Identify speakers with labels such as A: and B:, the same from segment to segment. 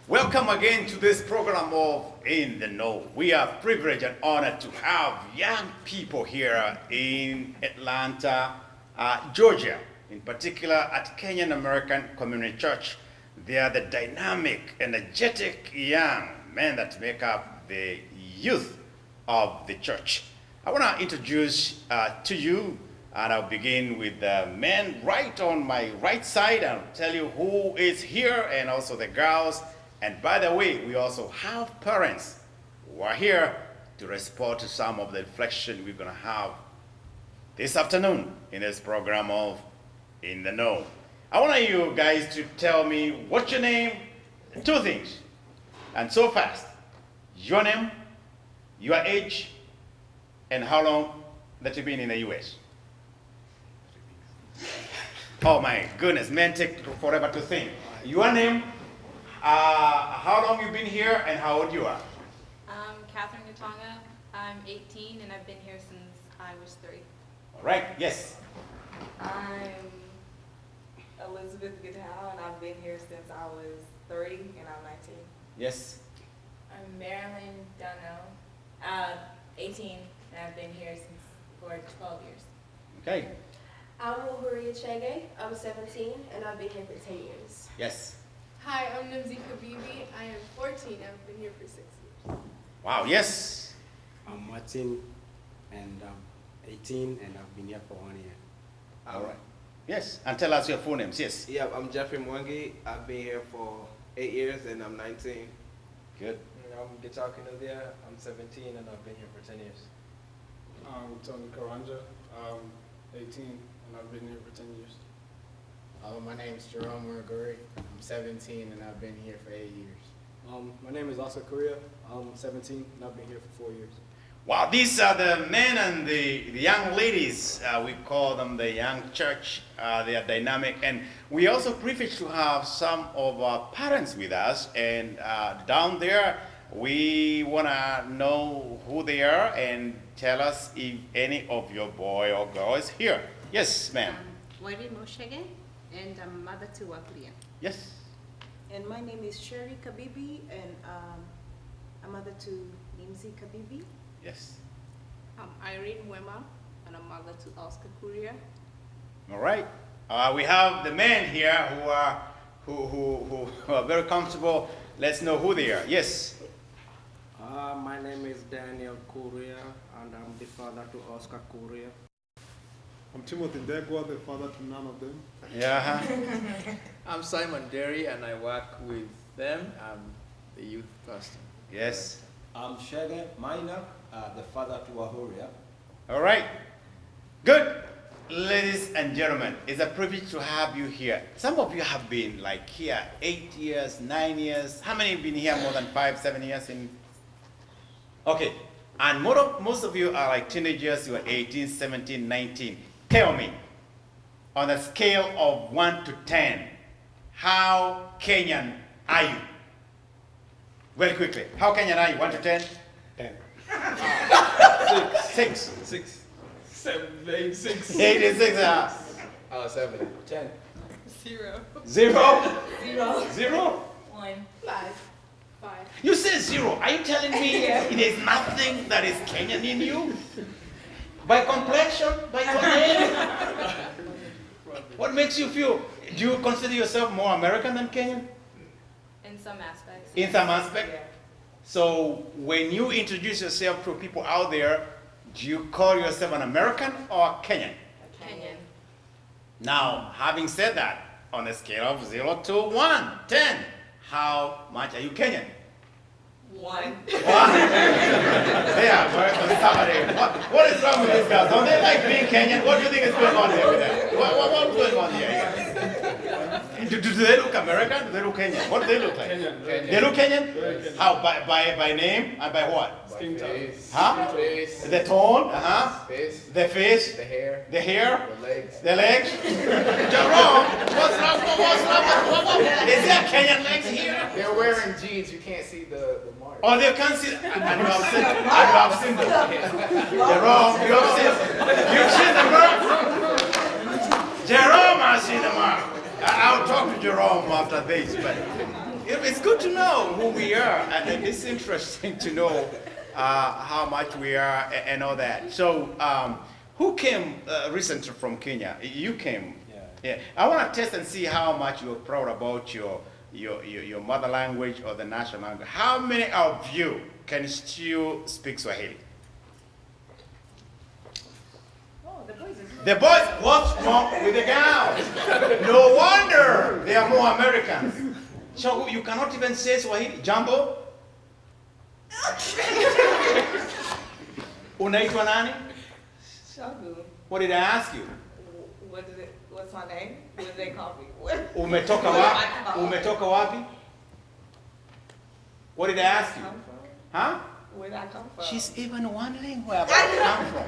A: Welcome again to this program of In the Know. We are privileged and honored to have young people here in Atlanta, Georgia, in particular at Kenyan American Community Church. They are the dynamic, energetic young men that make up the youth of the church. I want to introduce to you, and I'll begin with the men right on my right side. I'll tell you who is here and also the girls. And by the way, we also have parents who are here to respond to some of the reflection we're going to have this afternoon in this program of In the Know. I want you guys to tell me what's your name, two things, and so fast. Your name, your age, and how long that you've been in the U.S. Oh my goodness, men take forever to think. Your name, how long you've been here, and how old you are?
B: I'm Catherine Gatonga. I'm 18, and I've been here since I was 3.
A: All right, yes.
C: I'm Elizabeth Gitahi, and I've been here since I was 3, and I'm 19.
A: Yes.
D: I'm Marilyn Donnell, 18, and I've been here for 12 years.
A: Okay.
E: I'm Muhuria Chege. I'm 17, and I've been here for 10 years.
A: Yes.
F: Hi, I'm Nimzi Habibi. I am 14. I've been here for 6 years.
A: Wow, yes.
G: I'm Martin, and I'm 18, and I've been here for 1 year.
A: All right. Yes, and tell us your full names, yes.
H: Yeah, I'm Jeffrey Mwangi. I've been here for 8 years, and I'm 19.
A: Good.
I: I'm Gitahi. I'm 17, and I've been here for 10 years.
J: I'm Tony Karanja. I'm 18, and I've been here for 10 years.
K: My name is Jerome Muraguri. I'm 17, and I've been here for 8 years.
L: My name is Asa Korea. I'm 17, and I've been here for 4 years.
A: Wow, these are the men and the young ladies. We call them the young church. They are dynamic. And we also privileged to have some of our parents with us. And down there, we want to know who they are and tell us if any of your boy or girl is here. Yes, ma'am.
M: Wairi Moshege, and I'm mother to Wakuria.
A: Yes.
N: And my name is Sherry Kabibi, and I'm mother to Nimzi Kabibi.
A: Yes.
F: I'm Irene Wema, and I'm mother to Oscar Kuria.
A: All right. We have the men here who are very comfortable. Let's know who they are. Yes.
G: My name is Daniel Korea, and I'm the father to Oscar Korea.
J: I'm Timothy Degwa, the father to none of them.
A: Yeah.
I: I'm Simon Derry, and I work with them. I'm the youth pastor.
A: Yes.
O: I'm Shege Minor, the father to Wahuria.
A: All right. Good. Ladies and gentlemen, it's a privilege to have you here. Some of you have been like here 8 years, 9 years. How many have been here more than 5, 7 years? Okay. And most of you are like teenagers. You are 18, 17, 19. Tell me, on a scale of 1 to 10, how Kenyan are you? Very quickly. How Kenyan are you? 1 to 10?
G: 10.
A: 6.
I: 6. 7, 8, 6.
A: 86.
I: 7. 10.
F: 0.
A: 0.
C: 0.
A: 0.
C: 1.
F: 5.
A: You say 0. Are you telling me it is nothing that is Kenyan in you? By complexion? By your name? What makes you feel? Do you consider yourself more American than Kenyan?
B: In some aspects.
A: In some aspect?
C: Yeah.
A: So when you introduce yourself to people out there, do you call yourself an American or Kenyan?
B: Kenyan.
A: Now, having said that, on a scale of 0 to 1, 10, how much are you Kenyan?
C: 1.
A: They are very conservative. What is wrong with these guys? Don't they like being Kenyan? What do you think is going on here with them? What's going on here? Do they look American? Do they look Kenyan? What do they look like?
J: Kenyan.
A: They look Kenyan? How? By name and by what?
J: Skin tone.
A: Huh?
I: Face.
A: The tone? Uh-huh.
I: Face.
A: The face?
I: The hair.
A: The hair?
I: The legs.
A: The legs? Jerome, what's wrong? Is there Kenyan legs here?
I: They're wearing jeans. You can't see the mark.
A: Oh, they can't see. And you have seen them. Jerome, you've seen the mark? Jerome has seen the mark. I'll talk to Jerome after this, but It's good to know who we are, and it's interesting to know how much we are and all that. So, who came recently from Kenya? You came. Yeah. I want to test and see how much you're proud about your mother language or the national language. How many of you can still speak Swahili? The boys, what's wrong with the girls? No wonder they are more Americans. So you cannot even say Swahili. Jambo? Unaitwa nani?
C: Shagu.
A: What did I ask you?
C: What's my name? What did they call me?
A: Umetoka wapi? Umetoka wapi? What did I ask you? Huh?
C: Where did I come from?
A: She's even wondering where I come from.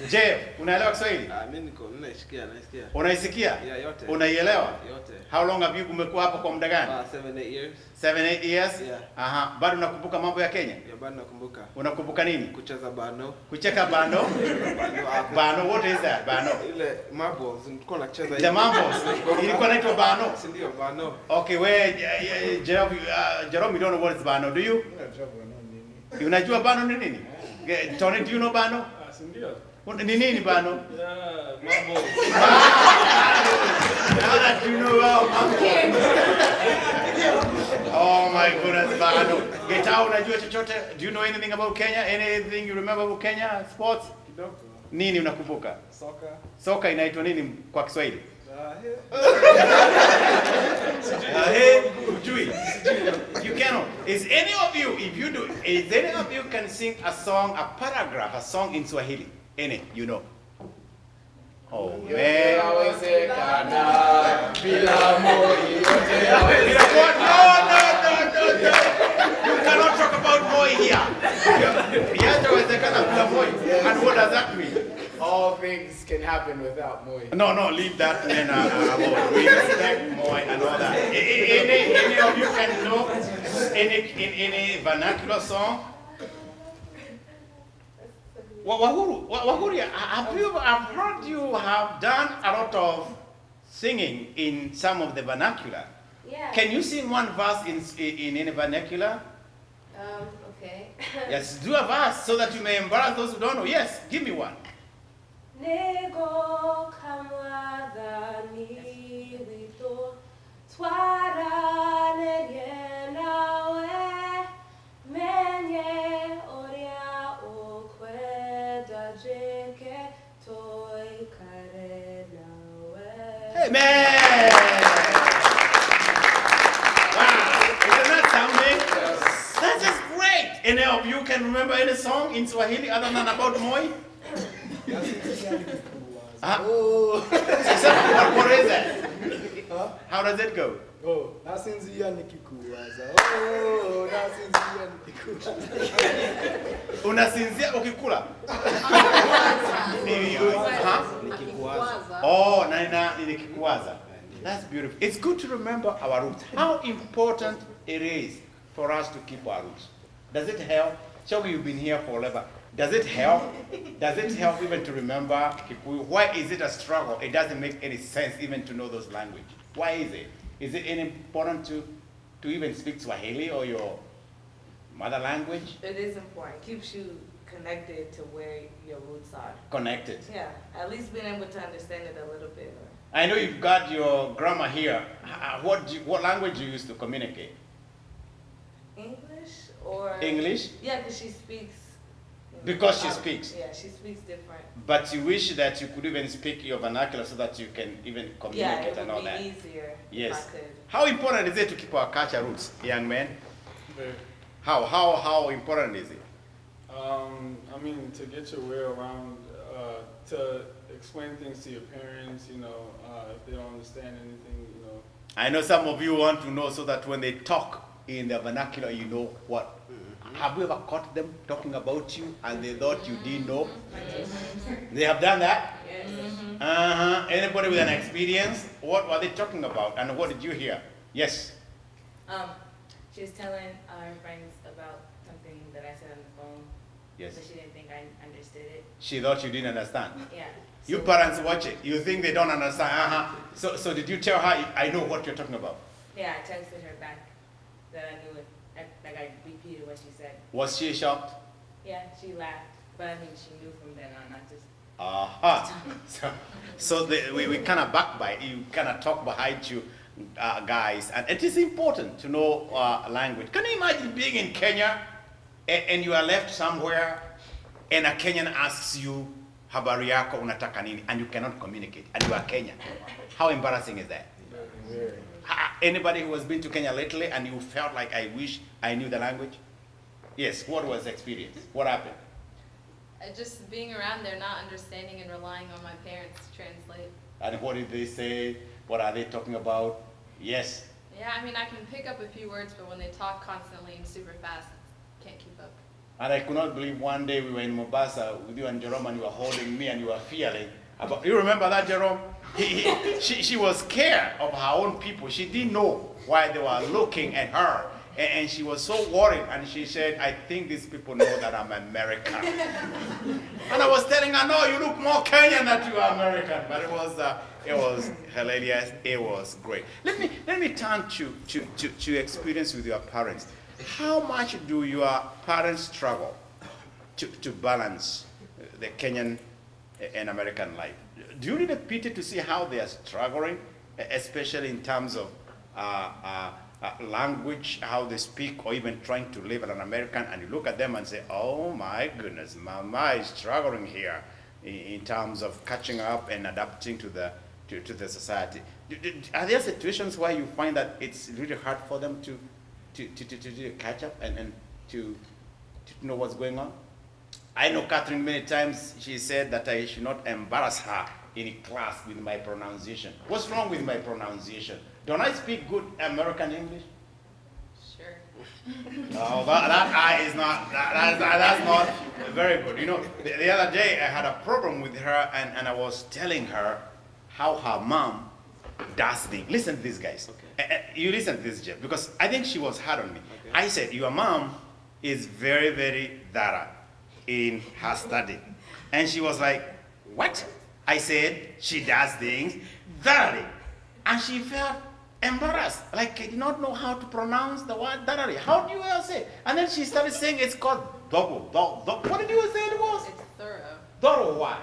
A: Je, unaelewa Kiswahili?
H: Mimi niko naisikia.
A: Unaisikia?
H: Yeah, yote.
A: Unaielewa?
H: Yote.
A: How long have you umekuwa hapo kwa muda gani?
H: 7-8 years.
A: 7-8 years?
H: Yeah.
A: Aha. Bado unakumbuka mambo ya Kenya?
H: Yeah, bado nakumbuka.
A: Unakumbuka nini?
H: Kucheza bano.
A: Kucheka bano? Bano, what is that? Bano.
H: Ile marbles nilikuwa nacheza hivi.
A: The marbles. Ilikuwa inaitwa bano.
H: Si ndio bano.
A: Okay, Jerome, you don't know what is bano, do you? Unajua bano ni nini? Tony, do you know bano?
J: Si ndio.
A: Ni nini bano?
J: Yeah, marbles.
A: Now that you know about oh my goodness, bano. Gitahi, unajua chochote? Do you know anything about Kenya? Anything you remember about Kenya? Sports?
J: Kidogo.
A: Nini unakumbuka?
J: Soka.
A: Soka inaitwa nini kwa Kiswahili? You cannot. Is any of you, if you do, is any of you can sing a song, a paragraph, a song in Swahili? Any, you know? Oh man. No. You cannot talk about Moi here. And what does that mean?
K: All things can happen without Moi.
A: No, leave that man alone. We respect Moi and all that. Any of you can know any vernacular song? Wahuri, I've heard you have done a lot of singing in some of the vernacular.
E: Yeah.
A: Can you sing one verse in any vernacular?
E: Okay.
A: Yes, do a verse so that you may embarrass those who don't know. Yes, give me one.
E: Nego kamwada ni wito twara nenye nawe menye oria okweda jenke toi kare nawe.
A: Amen. Wow, isn't that sounding? That's just great. Any of you can remember any song in Swahili other than about Moi? What is that?
L: Huh?
A: How does it go?
L: Oh, nasinzia nikikuwaza. Oh, nasinzia nikikuwaza.
A: Unasinzia ukikula? Oh, nikikuwaza. That's beautiful. It's good to remember our roots. How important it is for us to keep our roots. Does it help? Shoghi, you've been here forever. Does it help? Does it help even to remember Kikuyu? Why is it a struggle? It doesn't make any sense even to know those language. Why is it? Is it important to even speak Swahili or your mother language?
C: It is important. Keeps you connected to where your roots are.
A: Connected.
C: Yeah, at least being able to understand it a little bit.
A: I know you've got your grammar here. What language do you use to communicate?
C: English or?
A: English?
C: Yeah, because she speaks.
A: Because she speaks.
C: Yeah, she speaks different.
A: But you wish that you could even speak your vernacular so that you can even communicate and all that.
C: Yeah, it would be easier
A: yes.
C: if I could.
A: How important is it to keep our culture roots, young men?
J: Very.
A: How important is it?
J: I mean, to get your way around, to explain things to your parents, you know, if they don't understand anything, you know.
A: I know some of you want to know so that when they talk in the vernacular, you know what. Have you ever caught them talking about you and they thought you didn't know? They have done that?
C: Yes.
A: Anybody with an experience? What were they talking about and what did you hear? Yes?
D: She was telling her friends about something that I said on the phone.
A: Yes.
D: So she didn't think I understood it.
A: She thought you didn't understand?
D: Yeah.
A: You
D: So-
A: parents watch it. You think they don't understand. So did you tell her, I know what you're talking about?
D: Yeah, I texted her back that I knew it. Like I repeated what she said.
A: Was she shocked?
D: Yeah, she laughed. But I mean, she knew from then on, not just.
A: So we kind of backbite. You kind of talk behind you, guys. And it is important to know language. Can you imagine being in Kenya and you are left somewhere and a Kenyan asks you, habari yako unataka nini? And you cannot communicate. And you are Kenyan. How embarrassing is that? Anybody who has been to Kenya lately and you felt like, I wish I knew the language? Yes, what was the experience? What happened?
B: Just being around there, not understanding and relying on my parents to translate.
A: And what did they say? What are they talking about? Yes.
B: Yeah, I mean, I can pick up a few words, but when they talk constantly and super fast, can't keep up.
A: And I could not believe one day we were in Mombasa with you and Jerome and you were holding me and you were feeling about, you remember that, Jerome? She was scared of her own people. She didn't know why they were looking at her. And she was so worried, and she said, I think these people know that I'm American. And I was telling her, no, you look more Kenyan than you are American. But it was hilarious. It was great. Let me turn to experience with your parents. How much do your parents struggle to balance the Kenyan and American life? Do you need a pity to see how they are struggling, especially in terms of language, how they speak, or even trying to live as an American, and you look at them and say, oh my goodness, Mama is struggling here in terms of catching up and adapting to the society. Are there situations where you find that it's really hard for them to catch up and to know what's going on? I know Catherine many times, she said that I should not embarrass her in class with my pronunciation. What's wrong with my pronunciation? Don't I speak good American English?
B: Sure.
A: Oh, that's not very good. You know, the other day I had a problem with her and I was telling her how her mom does things. Listen to this, guys. Okay. You listen to this, Jeff, because I think she was hard on me. Okay. I said, your mom is very, very thorough in her study. And she was like, what? I said, she does things thoroughly. And she felt embarrassed, like I did not know how to pronounce the word thoroughly. How do you say it? And then she started saying it's called double. What did you say it was?
B: It's thorough.
A: Thorough what?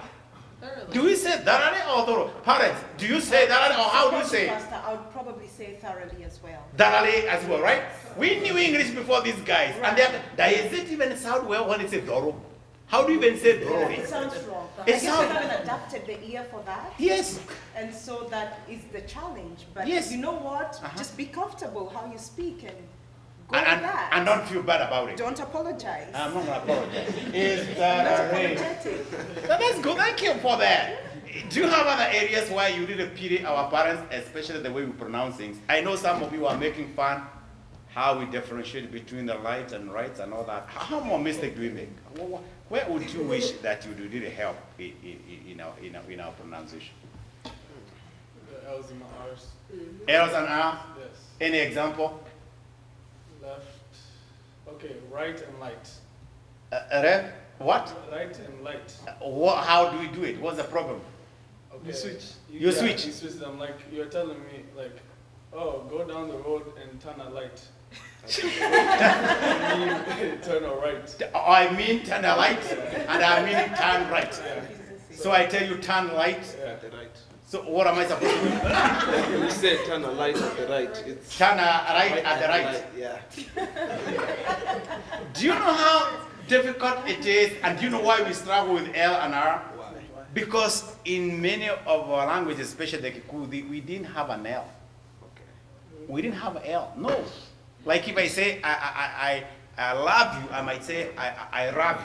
B: Thoroughly.
A: Do we say thoroughly or thorough? Parents, do you say thoroughly or how do you say it?
N: Pastor, I would probably say thoroughly as well.
A: Thoroughly as well, right? We knew English before these guys. Right. And does it even sound well when it's a thorough? How do you even say thorough?
N: It sounds wrong.
A: It
N: I guess
A: sounds...
N: we haven't adapted the ear for that.
A: Yes.
N: And so that is the challenge. But
A: yes.
N: You know what? Just be comfortable how you speak and go with that.
A: And don't feel bad about it.
N: Don't apologize.
A: I'm not going to apologize. Is that
N: apologetic?
A: That's good. Thank you for that. Do you have other areas where you really pity our parents, especially the way we pronounce things? I know some of you are making fun how we differentiate between the lights and rights and all that. How more mistakes do we make? Where would you wish that you would really help in our pronunciation?
J: The L's and the R's.
A: L's and R's?
J: Yes.
A: Any example?
J: Left. Okay, right and light.
A: What?
J: Right and light.
A: How do we do it? What's the problem?
J: Okay.
A: You switch.
J: You
A: switch.
J: You switch them. Like you're telling me, like, oh, go down the road and turn a light. I mean, turn a right.
A: I mean turn a light, and I mean turn right.
J: Yeah.
A: So I tell you turn right.
H: Yeah, the right.
A: So what am I supposed to do?
H: You say turn a light at the right. It's
A: turn a right at the right.
H: Yeah.
A: Do you know how difficult it is, and do you know why we struggle with L and R?
H: Why?
A: Because in many of our languages, especially the Kikuyu, we didn't have an L. Okay. We didn't have an L. No. Like if I say I love you, I might say I love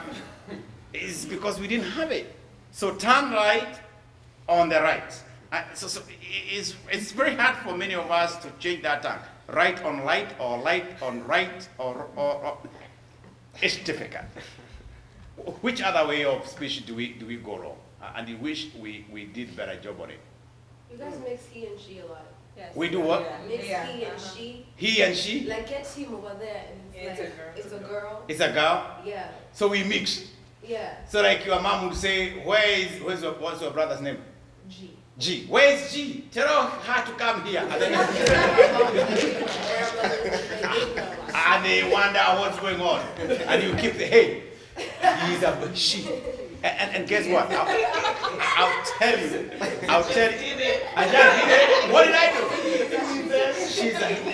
A: you. It's because we didn't have it. So turn right on the right. So it's very hard for many of us to change that tongue. Right on light or light on right or it's difficult. Which other way of speech do we go wrong? And you wish we did better job on it.
E: You guys mix he and she a lot.
B: Yes.
A: We do what?
E: Mix he and she.
A: He and she?
E: Like get him over there and it's a girl.
A: It's a girl?
E: Yeah.
A: So we mix.
E: Yeah.
A: So like your mom would say, what's your brother's name?
E: G.
A: G. Where's G? Tell her to come here. and they wonder what's going on. And you keep the, hey, he's a she. And guess what? I'll tell you. What did I do?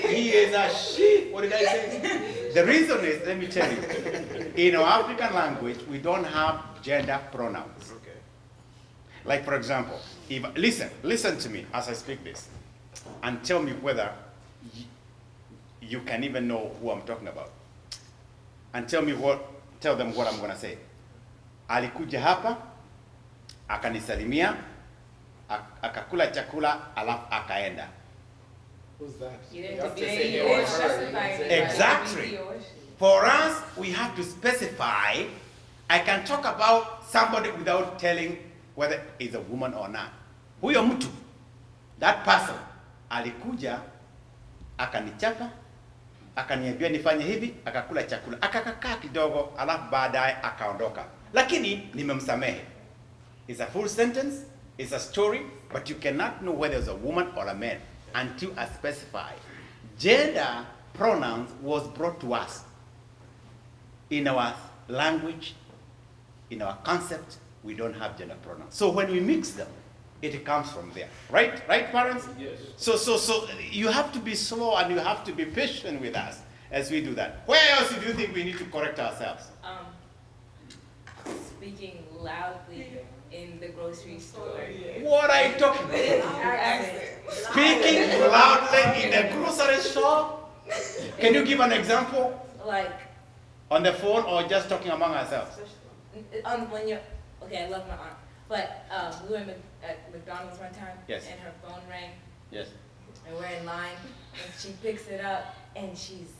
A: He is a she. What did I say? The reason is, let me tell you, in our African language, we don't have gender pronouns.
H: Okay.
A: Like for example, if listen to me as I speak this, and tell me whether you can even know who I'm talking about. And tell them what I'm gonna say. Alikuja hapa, akanisalimia, akakula chakula, alafu akaenda.
L: Who's that?
D: You didn't specify it.
A: Exactly. For us, we have to specify. I can talk about somebody without telling whether it's a woman or not. Huyo mtu, that person, alikuja, akanichapa, akaniambia nifanye hivi, akakula chakula, akakakaa kidogo, alafu baadaye akaondoka. Lakini nimemsamehe. It's a full sentence, it's a story, but you cannot know whether it's a woman or a man until I specify. Gender pronouns was brought to us in our language, in our concept. We don't have gender pronouns. So when we mix them, it comes from there. Right, parents?
J: Yes.
A: So you have to be slow and you have to be patient with us as we do that. Where else do you think we need to correct ourselves?
D: Speaking loudly in the grocery store.
A: What are you talking about? Speaking loudly in the grocery store? Can you give an example?
D: Like
A: on the phone or just talking among ourselves?
D: When you're, okay, I love my aunt, but we were at McDonald's one time,
A: yes,
D: and her phone rang.
A: Yes.
D: And we're in line, and she picks it up, and she's